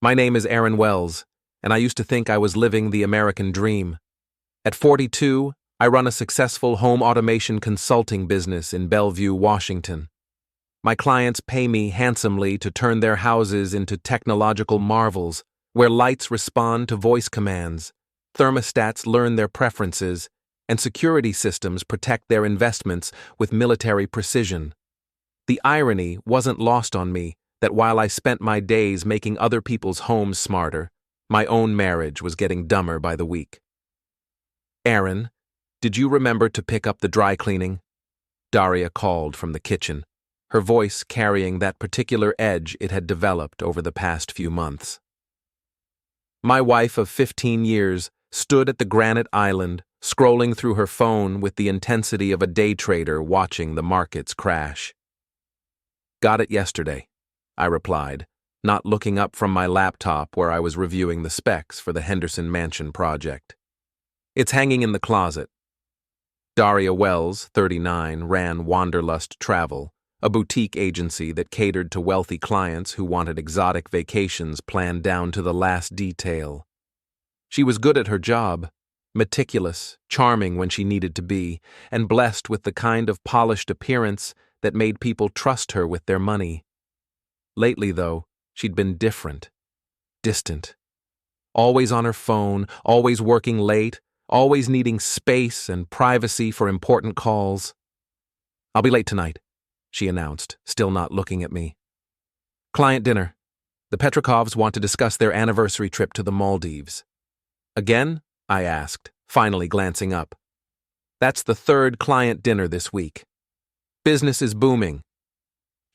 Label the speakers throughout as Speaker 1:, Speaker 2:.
Speaker 1: My name is Aaron Wells, and I used to think I was living the American dream. At 42, I run a successful home automation consulting business in Bellevue, Washington. My clients pay me handsomely to turn their houses into technological marvels, where lights respond to voice commands, thermostats learn their preferences, and security systems protect their investments with military precision. The irony wasn't lost on me that while I spent my days making other people's homes smarter, my own marriage was getting dumber by the week. "Aaron, did you remember to pick up the dry cleaning?" Daria called from the kitchen, her voice carrying that particular edge it had developed over the past few months. My wife of 15 years stood at the granite island, scrolling through her phone with the intensity of a day trader watching the markets crash. "Got it yesterday," I replied, not looking up from my laptop where I was reviewing the specs for the Henderson Mansion project. "It's hanging in the closet." Daria Wells, 39, ran Wanderlust Travel, a boutique agency that catered to wealthy clients who wanted exotic vacations planned down to the last detail. She was good at her job, meticulous, charming when she needed to be, and blessed with the kind of polished appearance that made people trust her with their money. Lately, though, she'd been different, distant. Always on her phone, always working late, always needing space and privacy for important calls. "I'll be late tonight," she announced, still not looking at me. "Client dinner. The Petrikovs want to discuss their anniversary trip to the Maldives." "Again?" I asked, finally glancing up. "That's the third client dinner this week. Business is booming."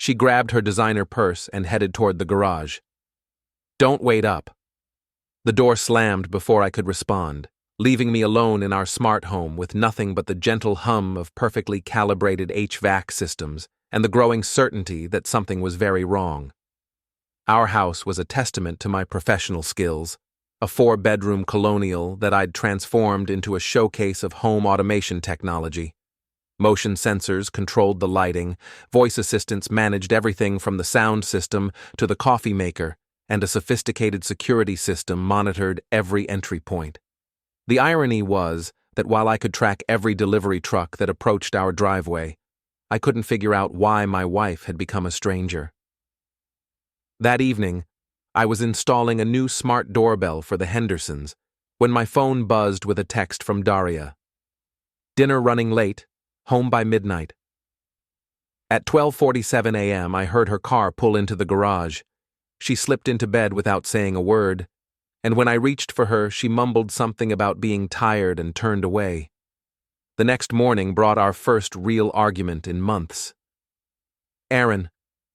Speaker 1: She grabbed her designer purse and headed toward the garage. "Don't wait up." The door slammed before I could respond, leaving me alone in our smart home with nothing but the gentle hum of perfectly calibrated HVAC systems and the growing certainty that something was very wrong. Our house was a testament to my professional skills, a 4-bedroom colonial that I'd transformed into a showcase of home automation technology. Motion sensors controlled the lighting, voice assistants managed everything from the sound system to the coffee maker, and a sophisticated security system monitored every entry point. The irony was that while I could track every delivery truck that approached our driveway, I couldn't figure out why my wife had become a stranger. That evening, I was installing a new smart doorbell for the Hendersons when my phone buzzed with a text from Daria. "Dinner running late. Home by midnight." At 12:47 a.m., I heard her car pull into the garage. She slipped into bed without saying a word, and when I reached for her, she mumbled something about being tired and turned away. The next morning brought our first real argument in months. "Aaron,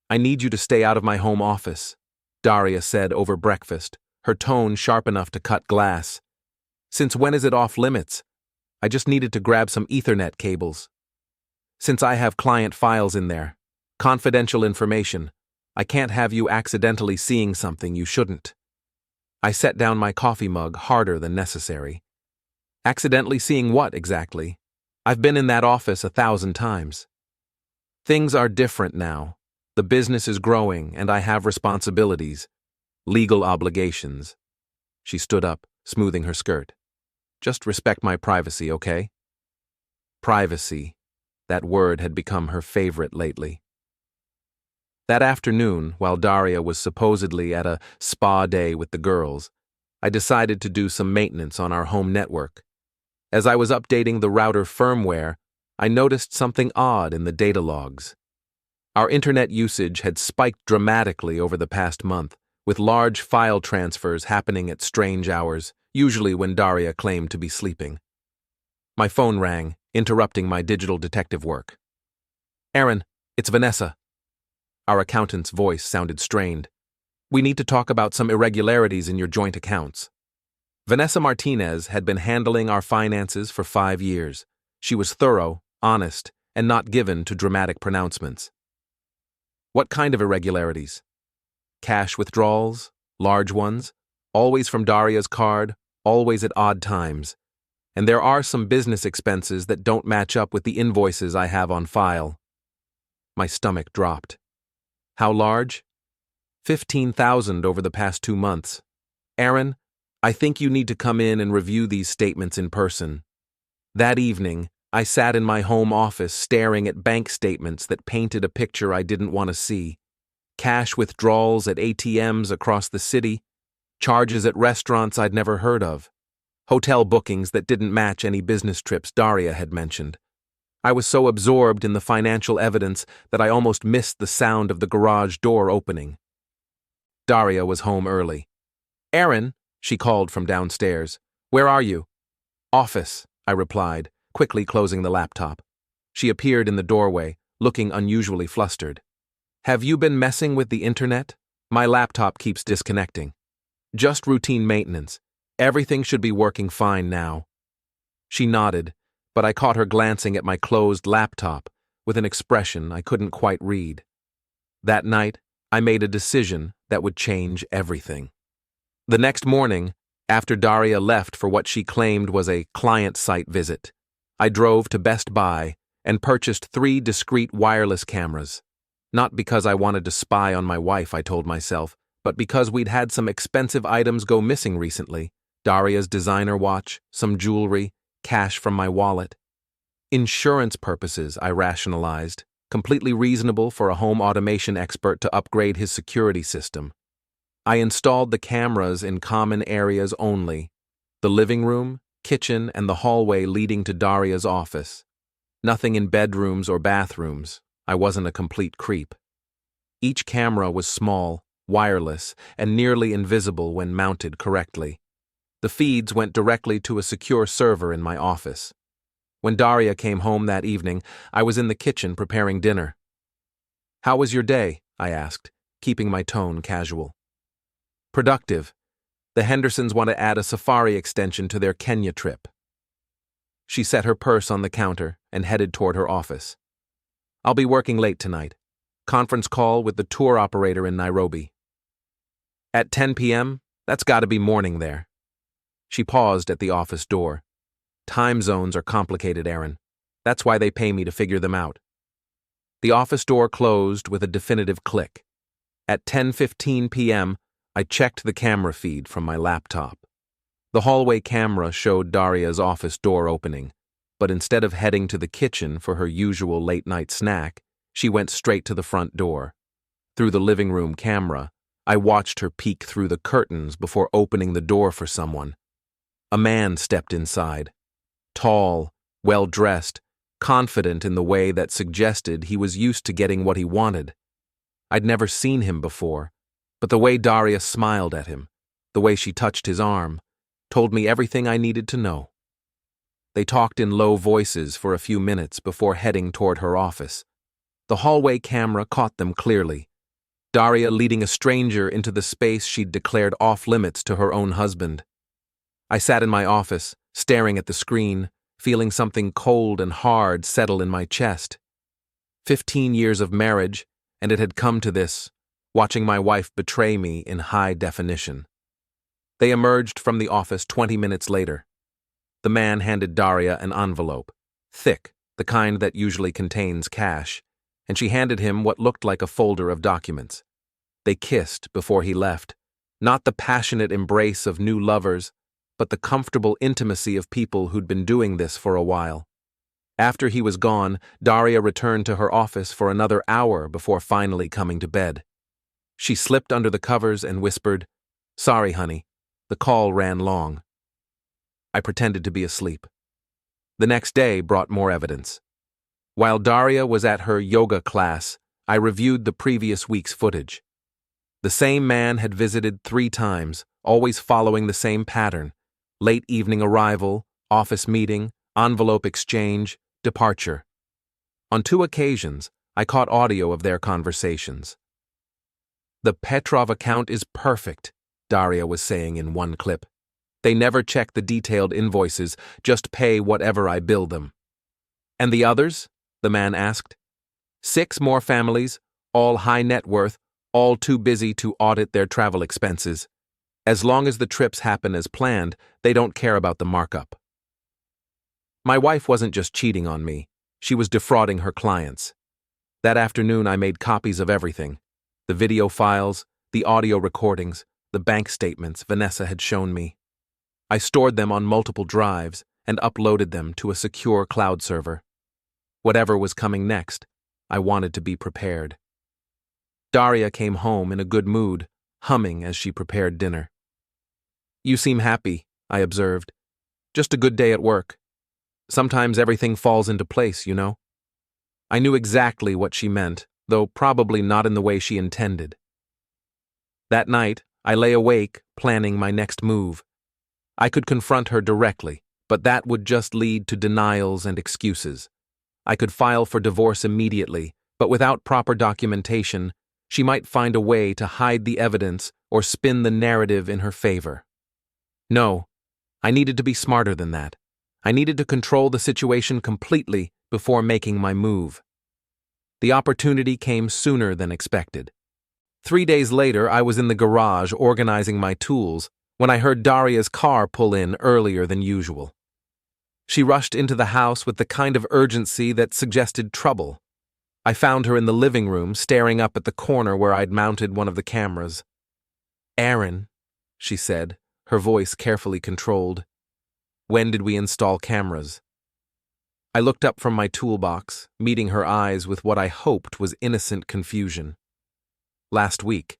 Speaker 1: I need you to stay out of my home office," Daria said over breakfast, her tone sharp enough to cut glass. "Since when is it off limits? I just needed to grab some Ethernet cables. Since I have client files in there, confidential information, I can't have you accidentally seeing something you shouldn't." I set down my coffee mug harder than necessary. "Accidentally seeing what, exactly? I've been in that office 1,000 times. Things are different now. The business is growing, and I have responsibilities, legal obligations." She stood up, smoothing her skirt. "Just respect my privacy, okay?" Privacy. That word had become her favorite lately. That afternoon, while Daria was supposedly at a spa day with the girls, I decided to do some maintenance on our home network. As I was updating the router firmware, I noticed something odd in the data logs. Our internet usage had spiked dramatically over the past month, with large file transfers happening at strange hours, usually when Daria claimed to be sleeping. My phone rang, interrupting my digital detective work. "Aaron, it's Vanessa." Our accountant's voice sounded strained. "We need to talk about some irregularities in your joint accounts." Vanessa Martinez had been handling our finances for 5 years. She was thorough, honest, and not given to dramatic pronouncements. "What kind of irregularities?" "Cash withdrawals, large ones, always from Daria's card, always at odd times. And there are some business expenses that don't match up with the invoices I have on file." My stomach dropped. "How large?" $15,000 over the past 2 months. Aaron, I think you need to come in and review these statements in person. That evening, I sat in my home office staring at bank statements that painted a picture I didn't want to see. Cash withdrawals at ATMs across the city, charges at restaurants I'd never heard of, hotel bookings that didn't match any business trips Daria had mentioned. I was so absorbed in the financial evidence that I almost missed the sound of the garage door opening. Daria was home early. Aaron, she called from downstairs. Where are you? Office, I replied, quickly closing the laptop. She appeared in the doorway, looking unusually flustered. Have you been messing with the internet? My laptop keeps disconnecting. Just routine maintenance. Everything should be working fine now. She nodded, but I caught her glancing at my closed laptop with an expression I couldn't quite read. That night, I made a decision that would change everything. The next morning, after Daria left for what she claimed was a client site visit, I drove to Best Buy and purchased 3 discrete wireless cameras. Not because I wanted to spy on my wife, I told myself, but because we'd had some expensive items go missing recently. Daria's designer watch, some jewelry, cash from my wallet. Insurance purposes, I rationalized, completely reasonable for a home automation expert to upgrade his security system. I installed the cameras in common areas only, the living room, kitchen, and the hallway leading to Daria's office. Nothing in bedrooms or bathrooms. I wasn't a complete creep. Each camera was small, wireless, and nearly invisible when mounted correctly. The feeds went directly to a secure server in my office. When Daria came home that evening, I was in the kitchen preparing dinner. How was your day? I asked, keeping my tone casual. Productive. The Hendersons want to add a safari extension to their Kenya trip. She set her purse on the counter and headed toward her office. I'll be working late tonight. Conference call with the tour operator in Nairobi. At 10 p.m., that's got to be morning there. She paused at the office door. Time zones are complicated, Aaron. That's why they pay me to figure them out. The office door closed with a definitive click. At 10:15 p.m., I checked the camera feed from my laptop. The hallway camera showed Daria's office door opening, but instead of heading to the kitchen for her usual late-night snack, she went straight to the front door. Through the living room camera, I watched her peek through the curtains before opening the door for someone. A man stepped inside. Tall, well-dressed, confident in the way that suggested he was used to getting what he wanted. I'd never seen him before, but the way Daria smiled at him, the way she touched his arm, told me everything I needed to know. They talked in low voices for a few minutes before heading toward her office. The hallway camera caught them clearly. Daria leading a stranger into the space she'd declared off-limits to her own husband. I sat in my office, staring at the screen, feeling something cold and hard settle in my chest. 15 years of marriage, and it had come to this, watching my wife betray me in high definition. They emerged from the office 20 minutes later. The man handed Daria an envelope, thick, the kind that usually contains cash, and she handed him what looked like a folder of documents. They kissed before he left, not the passionate embrace of new lovers, but the comfortable intimacy of people who'd been doing this for a while. After he was gone, Daria returned to her office for another hour before finally coming to bed. She slipped under the covers and whispered, "Sorry, honey, the call ran long." I pretended to be asleep. The next day brought more evidence. While Daria was at her yoga class, I reviewed the previous week's footage. The same man had visited 3 times, always following the same pattern: late evening arrival, office meeting, envelope exchange, departure. On 2 occasions, I caught audio of their conversations. "The Petrov account is perfect," Daria was saying in one clip. "They never check the detailed invoices, just pay whatever I bill them." "And the others?" the man asked. 6 more families, all high net worth, all too busy to audit their travel expenses. As long as the trips happen as planned, they don't care about the markup. My wife wasn't just cheating on me, she was defrauding her clients. That afternoon I made copies of everything: the video files, the audio recordings, the bank statements Vanessa had shown me. I stored them on multiple drives and uploaded them to a secure cloud server. Whatever was coming next, I wanted to be prepared. Daria came home in a good mood, humming as she prepared dinner. "You seem happy," I observed. "Just a good day at work. Sometimes everything falls into place, you know?" I knew exactly what she meant, though probably not in the way she intended. That night, I lay awake, planning my next move. I could confront her directly, but that would just lead to denials and excuses. I could file for divorce immediately, but without proper documentation, she might find a way to hide the evidence or spin the narrative in her favor. No, I needed to be smarter than that. I needed to control the situation completely before making my move. The opportunity came sooner than expected. 3 days later, I was in the garage organizing my tools when I heard Daria's car pull in earlier than usual. She rushed into the house with the kind of urgency that suggested trouble. I found her in the living room, staring up at the corner where I'd mounted one of the cameras. "Aaron," she said, her voice carefully controlled. "When did we install cameras?" I looked up from my toolbox, meeting her eyes with what I hoped was innocent confusion. "Last week.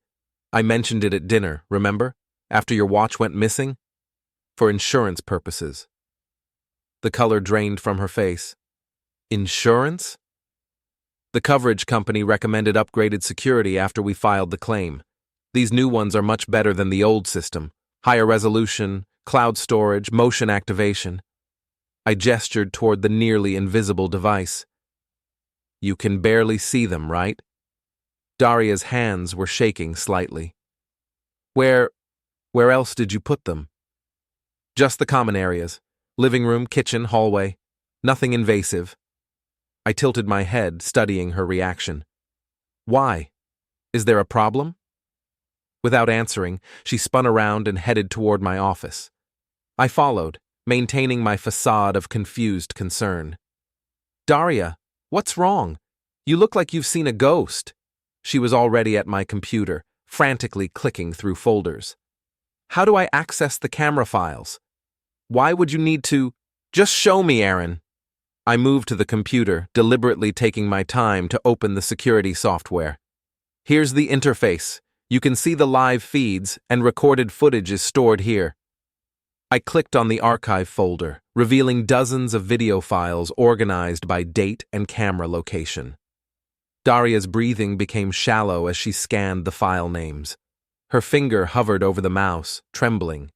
Speaker 1: I mentioned it at dinner, remember? After your watch went missing? For insurance purposes." The color drained from her face. "Insurance?" "The coverage company recommended upgraded security after we filed the claim. These new ones are much better than the old system. Higher resolution, cloud storage, motion activation." I gestured toward the nearly invisible device. "You can barely see them, right?" Daria's hands were shaking slightly. Where else did you put them?" "Just the common areas. Living room, kitchen, hallway. Nothing invasive." I tilted my head, studying her reaction. "Why? Is there a problem?" Without answering, she spun around and headed toward my office. I followed, maintaining my facade of confused concern. "Daria, what's wrong? You look like you've seen a ghost." She was already at my computer, frantically clicking through folders. "How do I access the camera files? Why would you need to—" "Just show me, Aaron." I moved to the computer, deliberately taking my time to open the security software. "Here's the interface. You can see the live feeds, and recorded footage is stored here." I clicked on the archive folder, revealing dozens of video files organized by date and camera location. Daria's breathing became shallow as she scanned the file names. Her finger hovered over the mouse, trembling.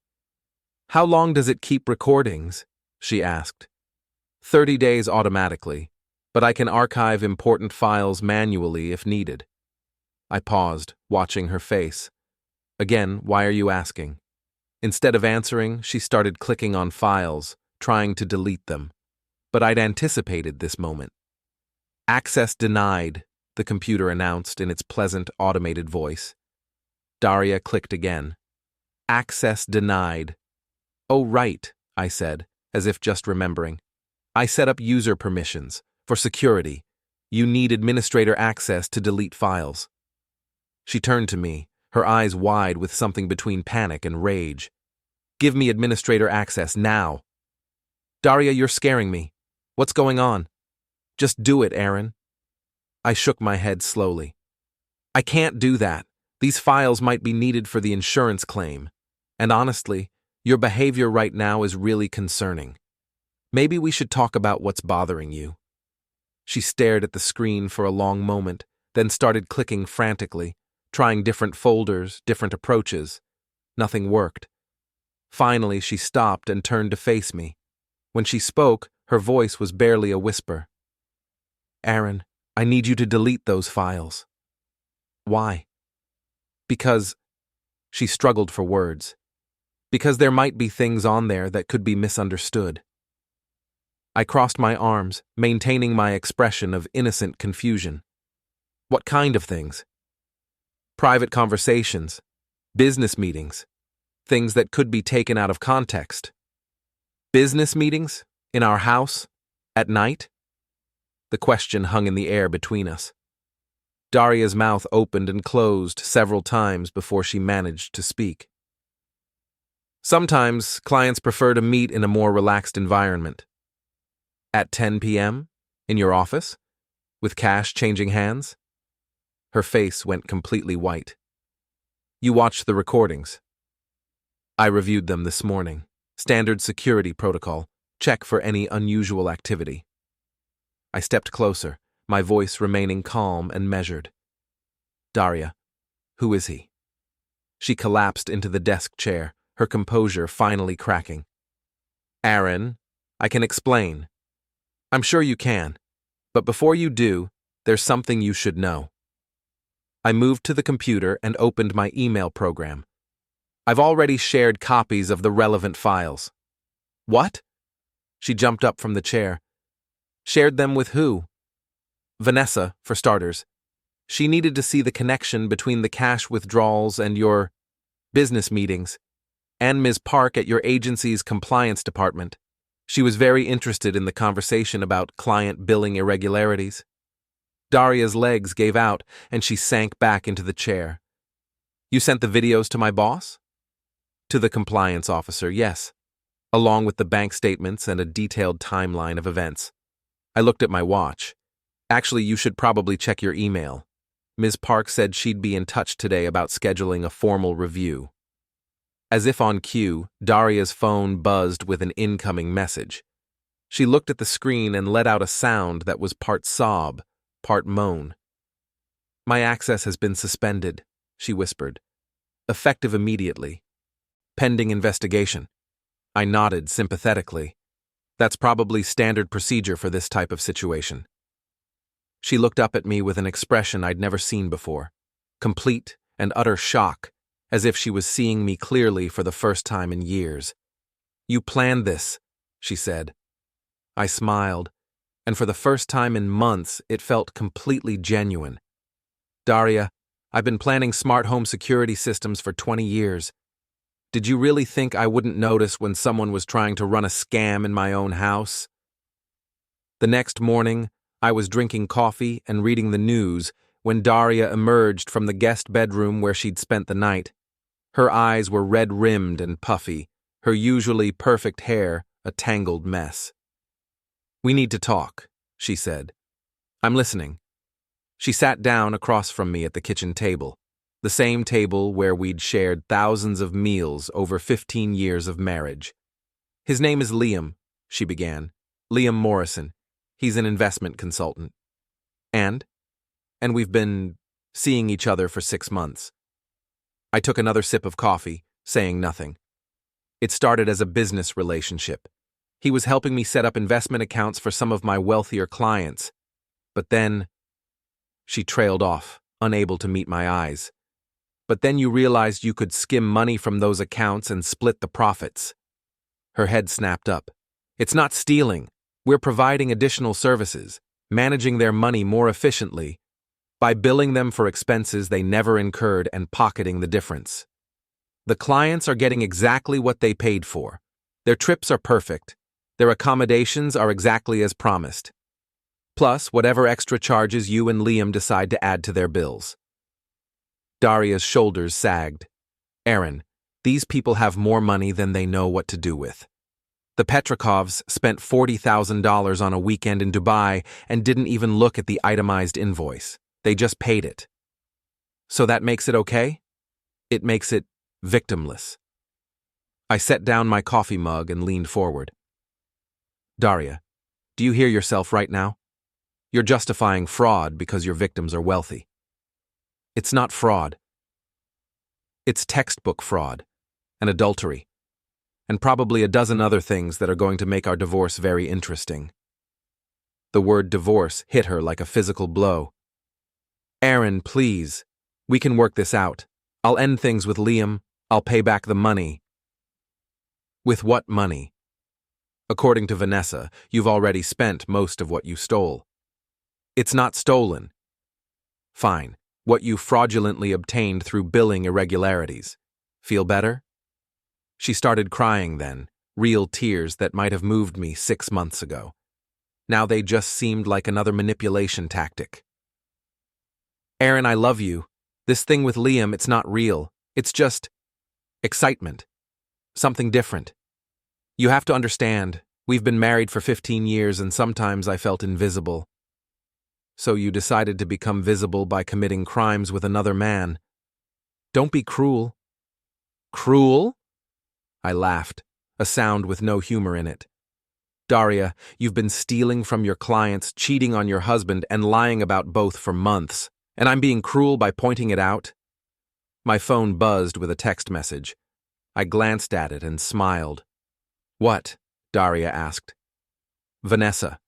Speaker 1: "How long does it keep recordings?" she asked. 30 days automatically, but I can archive important files manually if needed." I paused, watching her face. "Again, why are you asking?" Instead of answering, she started clicking on files, trying to delete them. But I'd anticipated this moment. "Access denied," the computer announced in its pleasant, automated voice. Daria clicked again. "Access denied." "Oh, right," I said, as if just remembering. "I set up user permissions. For security. You need administrator access to delete files." She turned to me, her eyes wide with something between panic and rage. "Give me administrator access now." "Daria, you're scaring me. What's going on?" "Just do it, Aaron." I shook my head slowly. "I can't do that. These files might be needed for the insurance claim. And honestly, your behavior right now is really concerning. Maybe we should talk about what's bothering you." She stared at the screen for a long moment, then started clicking frantically, trying different folders, different approaches. Nothing worked. Finally, she stopped and turned to face me. When she spoke, her voice was barely a whisper. "Aaron, I need you to delete those files." "Why?" "Because—" She struggled for words. "Because there might be things on there that could be misunderstood." I crossed my arms, maintaining my expression of innocent confusion. "What kind of things?" "Private conversations, business meetings, things that could be taken out of context." "Business meetings? In our house? At night?" The question hung in the air between us. Daria's mouth opened and closed several times before she managed to speak. Sometimes clients prefer to meet in a more relaxed environment. At 10 p.m.? In your office? With cash changing hands? Her face went completely white. You watched the recordings. I reviewed them this morning. Standard security protocol. Check for any unusual activity. I stepped closer, my voice remaining calm and measured. Daria, who is he? She collapsed into the desk chair, her composure finally cracking. Aaron, I can explain. I'm sure you can, but before you do, there's something you should know. I moved to the computer and opened my email program. I've already shared copies of the relevant files. What? She jumped up from the chair. Shared them with who? Vanessa, for starters. She needed to see the connection between the cash withdrawals and your business meetings, and Ms. Park at your agency's compliance department. She was very interested in the conversation about client billing irregularities. Daria's legs gave out, and she sank back into the chair. You sent the videos to my boss? To the compliance officer, yes, along with the bank statements and a detailed timeline of events. I looked at my watch. Actually, you should probably check your email. Ms. Park said she'd be in touch today about scheduling a formal review. As if on cue, Daria's phone buzzed with an incoming message. She looked at the screen and let out a sound that was part sob, part moan. My access has been suspended, she whispered. Effective immediately. Pending investigation. I nodded sympathetically. That's probably standard procedure for this type of situation. She looked up at me with an expression I'd never seen before. Complete and utter shock, as if she was seeing me clearly for the first time in years. You planned this, she said. I smiled, and for the first time in months, it felt completely genuine. Daria, I've been planning smart home security systems for 20 years. Did you really think I wouldn't notice when someone was trying to run a scam in my own house? The next morning, I was drinking coffee and reading the news when Daria emerged from the guest bedroom where she'd spent the night. Her eyes were red-rimmed and puffy, her usually perfect hair a tangled mess. We need to talk, she said. I'm listening. She sat down across from me at the kitchen table, the same table where we'd shared thousands of meals over 15 years of marriage. His name is Liam, she began. Liam Morrison. He's an investment consultant. And we've been seeing each other for 6 months. I took another sip of coffee, saying nothing. It started as a business relationship. He was helping me set up investment accounts for some of my wealthier clients. But then, she trailed off, unable to meet my eyes. But then you realized you could skim money from those accounts and split the profits. Her head snapped up. It's not stealing. We're providing additional services, managing their money more efficiently, by billing them for expenses they never incurred and pocketing the difference. The clients are getting exactly what they paid for. Their trips are perfect. Their accommodations are exactly as promised. Plus, whatever extra charges you and Liam decide to add to their bills. Daria's shoulders sagged. Aaron, these people have more money than they know what to do with. The Petrakovs spent $40,000 on a weekend in Dubai and didn't even look at the itemized invoice. They just paid it. So that makes it okay? It makes it victimless. I set down my coffee mug and leaned forward. Daria, do you hear yourself right now? You're justifying fraud because your victims are wealthy. It's not fraud. It's textbook fraud and adultery, and probably a dozen other things that are going to make our divorce very interesting. The word divorce hit her like a physical blow. Aaron, please. We can work this out. I'll end things with Liam. I'll pay back the money. With what money? According to Vanessa, you've already spent most of what you stole. It's not stolen. Fine. What you fraudulently obtained through billing irregularities. Feel better? She started crying then, real tears that might have moved me 6 months ago. Now they just seemed like another manipulation tactic. Aaron, I love you. This thing with Liam, it's not real. It's just excitement. Something different. You have to understand, we've been married for 15 years and sometimes I felt invisible. So you decided to become visible by committing crimes with another man. Don't be cruel. Cruel? I laughed, a sound with no humor in it. Daria, you've been stealing from your clients, cheating on your husband, and lying about both for months, and I'm being cruel by pointing it out? My phone buzzed with a text message. I glanced at it and smiled. What? Daria asked. Vanessa.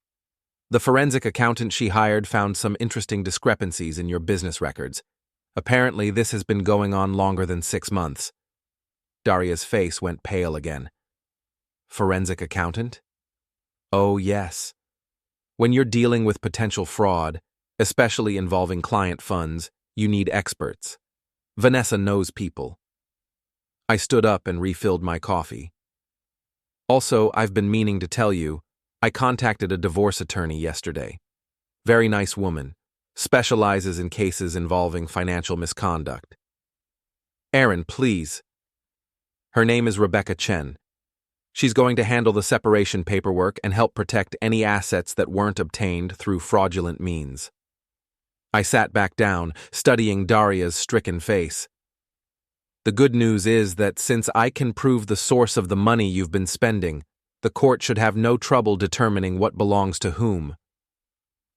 Speaker 1: The forensic accountant she hired found some interesting discrepancies in your business records. Apparently, this has been going on longer than 6 months. Daria's face went pale again. Forensic accountant? Oh, yes. When you're dealing with potential fraud, especially involving client funds, you need experts. Vanessa knows people. I stood up and refilled my coffee. Also, I've been meaning to tell you, I contacted a divorce attorney yesterday. Very nice woman. Specializes in cases involving financial misconduct. Aaron, please. Her name is Rebecca Chen. She's going to handle the separation paperwork and help protect any assets that weren't obtained through fraudulent means. I sat back down, studying Daria's stricken face. The good news is that since I can prove the source of the money you've been spending, the court should have no trouble determining what belongs to whom.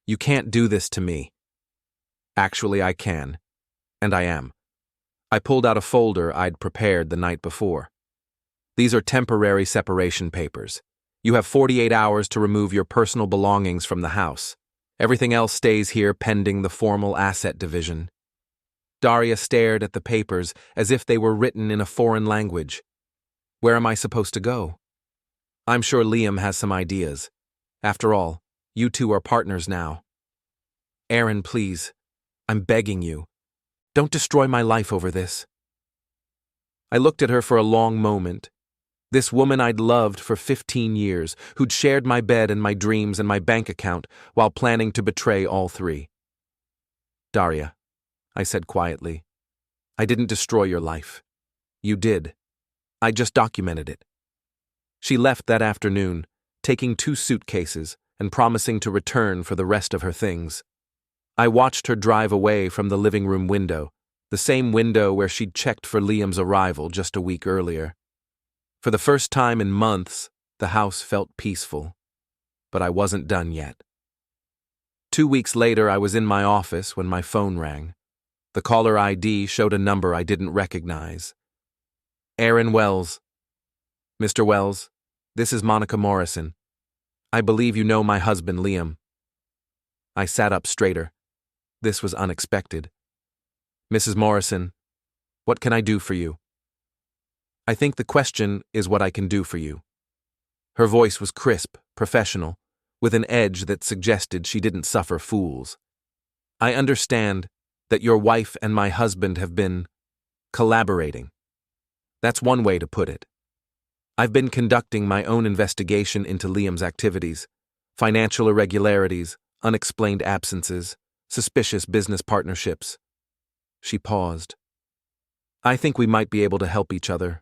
Speaker 1: You can't do this to me. Actually, I can. And I am. I pulled out a folder I'd prepared the night before. These are temporary separation papers. You have 48 hours to remove your personal belongings from the house. Everything else stays here pending the formal asset division. Daria stared at the papers as if they were written in a foreign language. Where am I supposed to go? I'm sure Liam has some ideas. After all, you two are partners now. Aaron, please. I'm begging you. Don't destroy my life over this. I looked at her for a long moment. This woman I'd loved for 15 years, who'd shared my bed and my dreams and my bank account while planning to betray all three. Daria, I said quietly, I didn't destroy your life. You did. I just documented it. She left that afternoon, taking 2 suitcases and promising to return for the rest of her things. I watched her drive away from the living room window, the same window where she'd checked for Liam's arrival just a week earlier. For the first time in months, the house felt peaceful. But I wasn't done yet. 2 weeks later, I was in my office when my phone rang. The caller ID showed a number I didn't recognize. Aaron Wells. Mr. Wells, this is Monica Morrison. I believe you know my husband, Liam. I sat up straighter. This was unexpected. Mrs. Morrison, what can I do for you? I think the question is what I can do for you. Her voice was crisp, professional, with an edge that suggested she didn't suffer fools. I understand that your wife and my husband have been collaborating. That's one way to put it. I've been conducting my own investigation into Liam's activities, financial irregularities, unexplained absences, suspicious business partnerships. She paused. I think we might be able to help each other.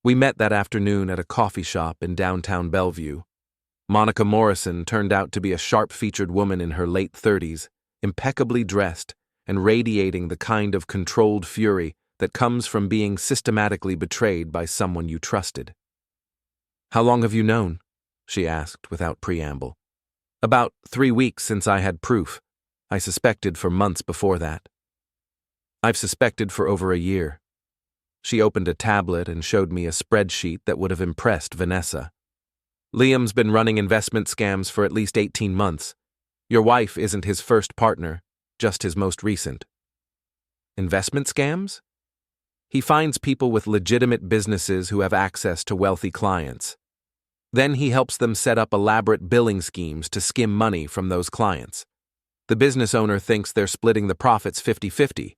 Speaker 1: We met that afternoon at a coffee shop in downtown Bellevue. Monica Morrison turned out to be a sharp-featured woman in her late 30s, impeccably dressed and radiating the kind of controlled fury that comes from being systematically betrayed by someone you trusted. How long have you known? She asked without preamble. About 3 weeks since I had proof. I suspected for months before that. I've suspected for over a year. She opened a tablet and showed me a spreadsheet that would have impressed Vanessa. Liam's been running investment scams for at least 18 months. Your wife isn't his first partner, just his most recent. Investment scams? He finds people with legitimate businesses who have access to wealthy clients. Then he helps them set up elaborate billing schemes to skim money from those clients. The business owner thinks they're splitting the profits 50-50,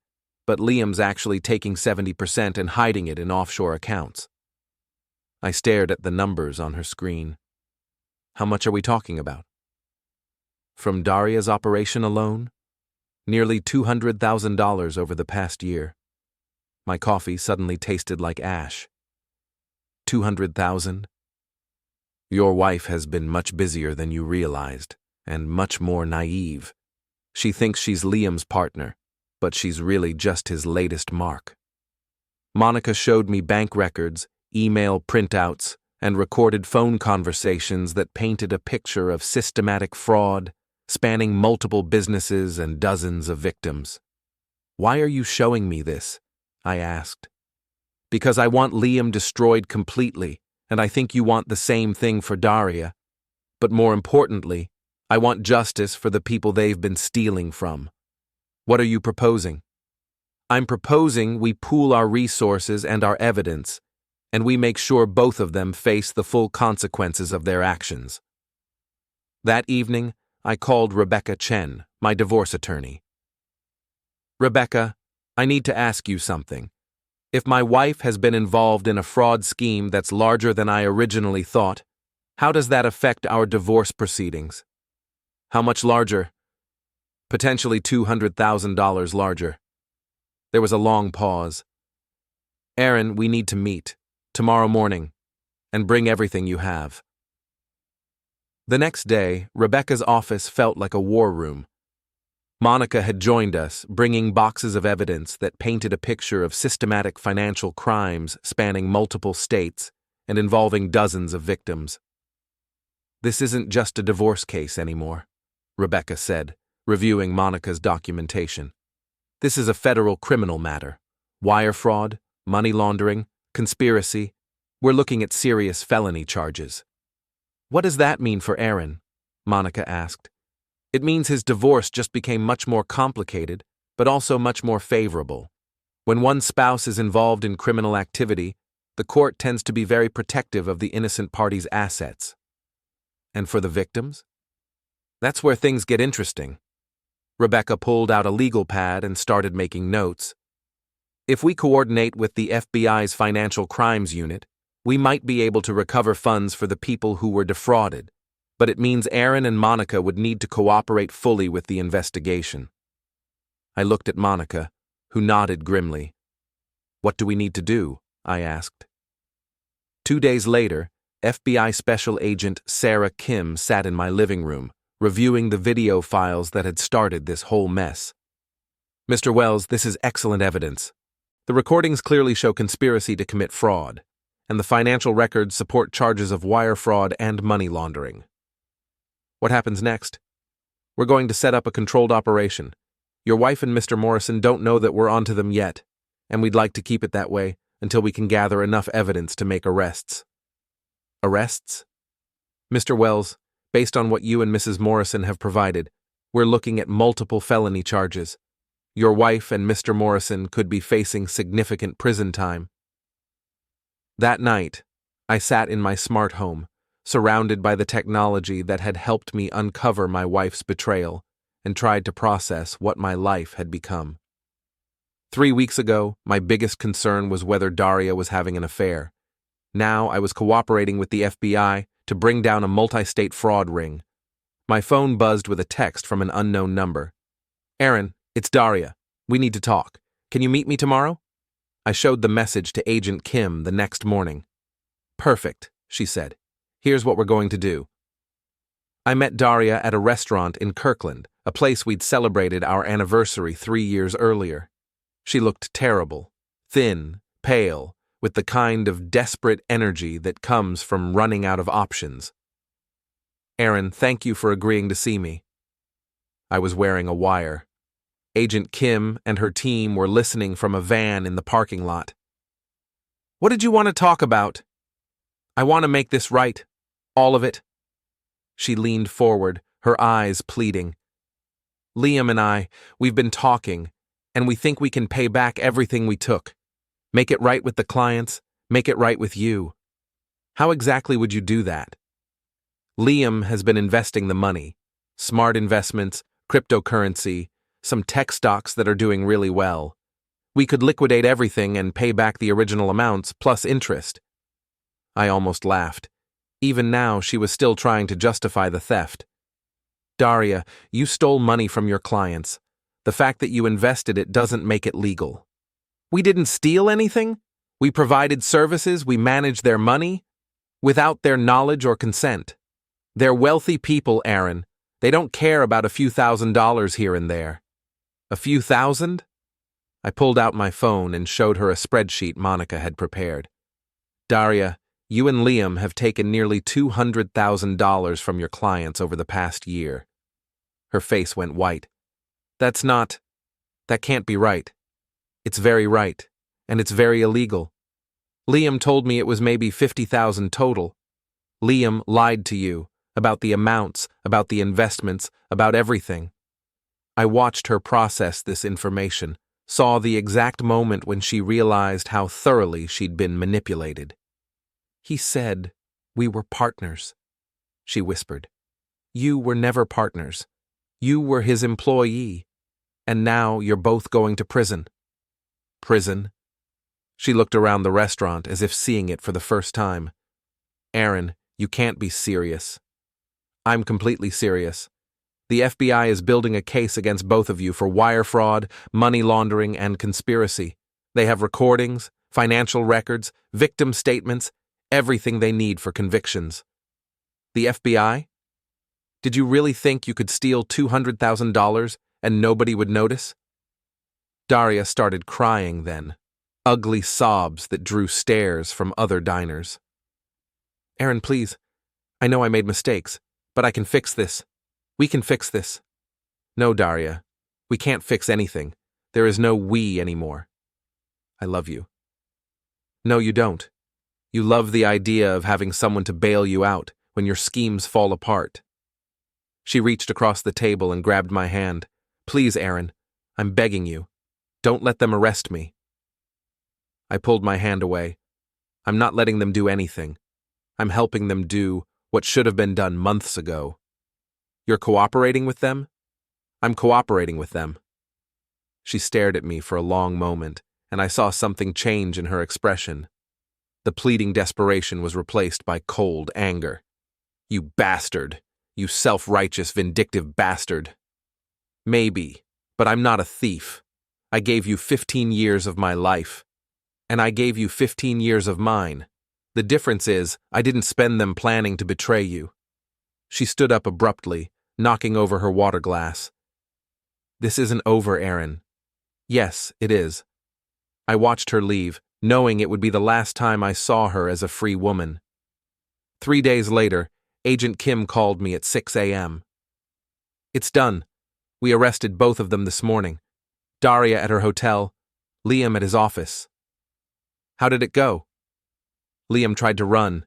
Speaker 1: but Liam's actually taking 70% and hiding it in offshore accounts. I stared at the numbers on her screen. How much are we talking about? From Daria's operation alone? Nearly $200,000 over the past year. My coffee suddenly tasted like ash. 200,000? Your wife has been much busier than you realized, and much more naive. She thinks she's Liam's partner, but she's really just his latest mark. Monica showed me bank records, email printouts, and recorded phone conversations that painted a picture of systematic fraud, spanning multiple businesses and dozens of victims. "Why are you showing me this?" I asked. "Because I want Liam destroyed completely, and I think you want the same thing for Daria. But more importantly, I want justice for the people they've been stealing from." "What are you proposing?" "I'm proposing we pool our resources and our evidence, and we make sure both of them face the full consequences of their actions." That evening, I called Rebecca Chen, my divorce attorney. "Rebecca, I need to ask you something. If my wife has been involved in a fraud scheme that's larger than I originally thought, how does that affect our divorce proceedings?" "How much larger?" "Potentially $200,000 larger." There was a long pause. "Aaron, we need to meet, tomorrow morning, and bring everything you have." The next day, Rebecca's office felt like a war room. Monica had joined us, bringing boxes of evidence that painted a picture of systematic financial crimes spanning multiple states and involving dozens of victims. "This isn't just a divorce case anymore," Rebecca said, reviewing Monica's documentation. "This is a federal criminal matter. Wire fraud, money laundering, conspiracy. We're looking at serious felony charges." "What does that mean for Aaron?" Monica asked. "It means his divorce just became much more complicated, but also much more favorable. When one spouse is involved in criminal activity, the court tends to be very protective of the innocent party's assets." "And for the victims?" "That's where things get interesting." Rebecca pulled out a legal pad and started making notes. "If we coordinate with the FBI's Financial Crimes Unit, we might be able to recover funds for the people who were defrauded, but it means Aaron and Monica would need to cooperate fully with the investigation." I looked at Monica, who nodded grimly. "What do we need to do?" I asked. 2 days later, FBI Special Agent Sarah Kim sat in my living room, reviewing the video files that had started this whole mess. "Mr. Wells, this is excellent evidence. The recordings clearly show conspiracy to commit fraud, and the financial records support charges of wire fraud and money laundering." "What happens next?" "We're going to set up a controlled operation. Your wife and Mr. Morrison don't know that we're onto them yet, and we'd like to keep it that way until we can gather enough evidence to make arrests." "Arrests?" "Mr. Wells, based on what you and Mrs. Morrison have provided, we're looking at multiple felony charges. Your wife and Mr. Morrison could be facing significant prison time." That night, I sat in my smart home, surrounded by the technology that had helped me uncover my wife's betrayal, and tried to process what my life had become. 3 weeks ago, my biggest concern was whether Daria was having an affair. Now I was cooperating with the FBI to bring down a multi-state fraud ring. My phone buzzed with a text from an unknown number. "Aaron, it's Daria. We need to talk. Can you meet me tomorrow?" I showed the message to Agent Kim the next morning. "Perfect," she said. "Here's what we're going to do." I met Daria at a restaurant in Kirkland, a place we'd celebrated our anniversary 3 years earlier. She looked terrible, thin, pale, with the kind of desperate energy that comes from running out of options. "Aaron, thank you for agreeing to see me." I was wearing a wire. Agent Kim and her team were listening from a van in the parking lot. "What did you want to talk about?" "I want to make this right. All of it." She leaned forward, her eyes pleading. "Liam and we've been talking, and we think we can pay back everything we took. Make it right with the clients, make it right with you." "How exactly would you do that?" "Liam has been investing the money. Smart investments, cryptocurrency, some tech stocks that are doing really well. We could liquidate everything and pay back the original amounts plus interest." I almost laughed. Even now, she was still trying to justify the theft. "Daria, you stole money from your clients. The fact that you invested it doesn't make it legal. We didn't steal anything. We provided services, we managed their money, without their knowledge or consent. They're wealthy people, Aaron. They don't care about a few $1,000s here and there. A few thousand? I pulled out my phone and showed her a spreadsheet Monica had prepared. Daria, you and Liam have taken nearly $200,000 from your clients over the past year. Her face went white. That can't be right. It's very right, and it's very illegal. Liam told me it was maybe $50,000 total. Liam lied to you about the amounts, about the investments, about everything. I watched her process this information, saw the exact moment when she realized how thoroughly she'd been manipulated. He said we were partners, she whispered. You were never partners. You were his employee, and now you're both going to prison. Prison? She looked around the restaurant as if seeing it for the first time. Aaron, you can't be serious. I'm completely serious. The FBI is building a case against both of you for wire fraud, money laundering, and conspiracy. They have recordings, financial records, victim statements, everything they need for convictions. The FBI? Did you really think you could steal $200,000 and nobody would notice? Daria started crying then, ugly sobs that drew stares from other diners. Aaron, please. I know I made mistakes, but I can fix this. We can fix this. No, Daria. We can't fix anything. There is no we anymore. I love you. No, you don't. You love the idea of having someone to bail you out when your schemes fall apart. She reached across the table and grabbed my hand. Please, Aaron. I'm begging you. Don't let them arrest me. I pulled my hand away. I'm not letting them do anything. I'm helping them do what should have been done months ago. You're cooperating with them? I'm cooperating with them. She stared at me for a long moment, and I saw something change in her expression. The pleading desperation was replaced by cold anger. You bastard! You self-righteous, vindictive bastard! Maybe, but I'm not a thief. I gave you 15 years of my life, and I gave you 15 years of mine. The difference is, I didn't spend them planning to betray you. She stood up abruptly, knocking over her water glass. This isn't over, Aaron. Yes, it is. I watched her leave, knowing it would be the last time I saw her as a free woman. 3 days later, Agent Kim called me at 6 a.m. It's done. We arrested both of them this morning. Daria at her hotel, Liam at his office. How did it go? Liam tried to run,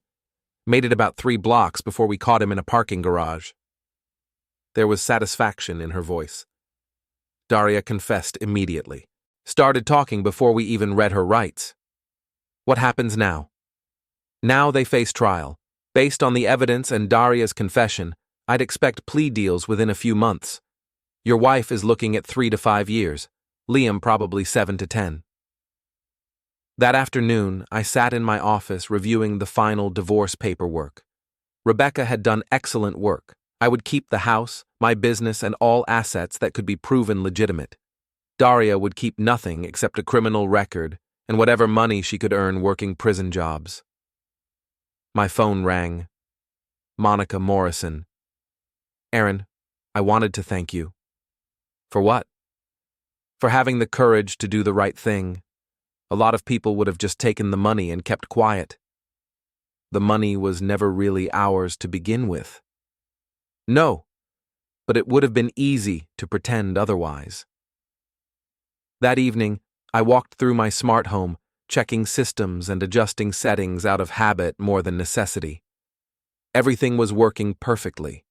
Speaker 1: made it about 3 blocks before we caught him in a parking garage. There was satisfaction in her voice. Daria confessed immediately, started talking before we even read her rights. What happens now? Now they face trial. Based on the evidence and Daria's confession, I'd expect plea deals within a few months. Your wife is looking at 3 to 5 years, Liam probably 7 to 10. That afternoon, I sat in my office reviewing the final divorce paperwork. Rebecca had done excellent work. I would keep the house, my business, and all assets that could be proven legitimate. Daria would keep nothing except a criminal record and whatever money she could earn working prison jobs. My phone rang. Monica Morrison. Aaron, I wanted to thank you. For what? For having the courage to do the right thing. A lot of people would have just taken the money and kept quiet. The money was never really ours to begin with. No, but it would have been easy to pretend otherwise. That evening, I walked through my smart home, checking systems and adjusting settings out of habit more than necessity. Everything was working perfectly.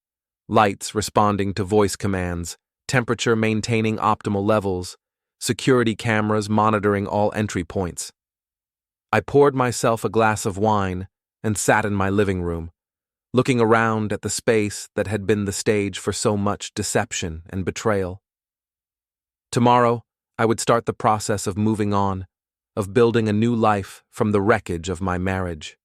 Speaker 1: Lights responding to voice commands, temperature maintaining optimal levels, security cameras monitoring all entry points. I poured myself a glass of wine and sat in my living room, looking around at the space that had been the stage for so much deception and betrayal. Tomorrow, I would start the process of moving on, of building a new life from the wreckage of my marriage.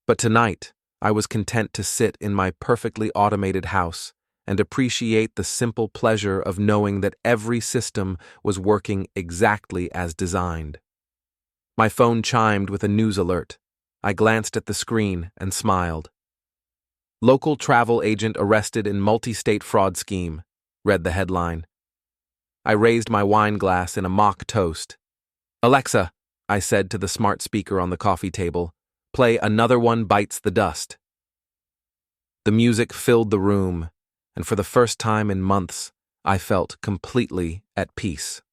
Speaker 1: But tonight, I was content to sit in my perfectly automated house and appreciate the simple pleasure of knowing that every system was working exactly as designed. My phone chimed with a news alert. I glanced at the screen and smiled. "Local travel agent arrested in multi-state fraud scheme," read the headline. I raised my wine glass in a mock toast. "Alexa," I said to the smart speaker on the coffee table, "play Another One Bites the Dust." The music filled the room, and for the first time in months, I felt completely at peace.